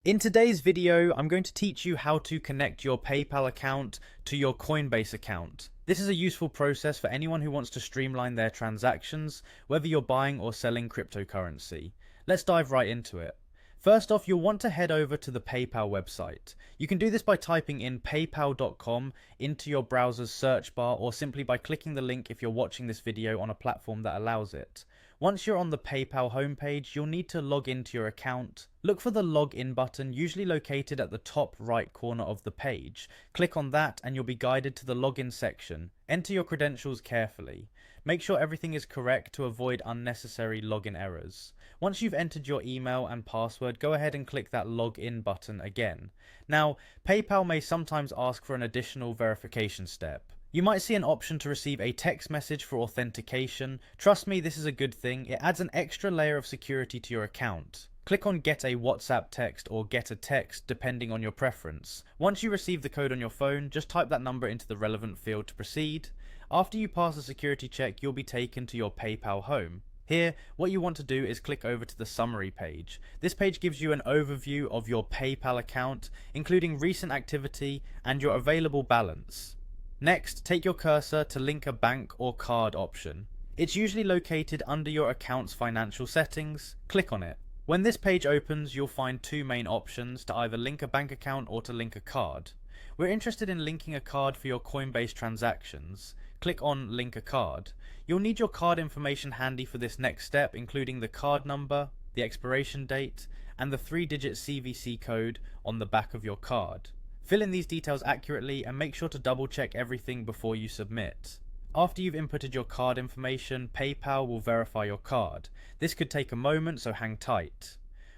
In today's video, I'm going to teach you how to connect your PayPal account to your Coinbase account. This is a useful process for anyone who wants to streamline their transactions, whether you're buying or selling cryptocurrency. Let's dive right into it. First off, you'll want to head over to the PayPal website. You can do this by typing in paypal.com into your browser's search bar, or simply by clicking the link if you're watching this video on a platform that allows it. Once you're on the PayPal homepage, you'll need to log into your account. Look for the login button, usually located at the top right corner of the page. Click on that and you'll be guided to the login section. Enter your credentials carefully. Make sure everything is correct to avoid unnecessary login errors. Once you've entered your email and password, go ahead and click that login button again. Now, PayPal may sometimes ask for an additional verification step. You might see an option to receive a text message for authentication. Trust me, this is a good thing. It adds an extra layer of security to your account. Click on Get a WhatsApp text or Get a text depending on your preference. Once you receive the code on your phone, just type that number into the relevant field to proceed. After you pass the security check, you'll be taken to your PayPal home. Here, what you want to do is click over to the summary page. This page gives you an overview of your PayPal account, including recent activity and your available balance. Next, take your cursor to link a bank or card option. It's usually located under your account's financial settings. Click on it. When this page opens, you'll find two main options: to either link a bank account or to link a card. We're interested in linking a card for your Coinbase transactions. Click on Link a Card. You'll need your card information handy for this next step, including the card number, the expiration date, and the 3-digit CVC code on the back of your card. Fill in these details accurately and make sure to double check everything before you submit. After you've inputted your card information, PayPal will verify your card. This could take a moment, so hang tight.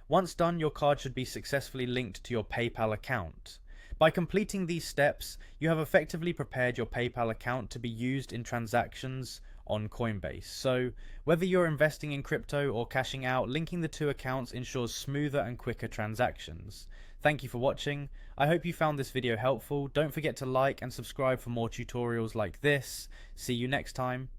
Once done, your card should be successfully linked to your PayPal account. By completing these steps, you have effectively prepared your PayPal account to be used in transactions on Coinbase. So, whether you're investing in crypto or cashing out, linking the two accounts ensures smoother and quicker transactions. Thank you for watching. I hope you found this video helpful. Don't forget to like and subscribe for more tutorials like this. See you next time.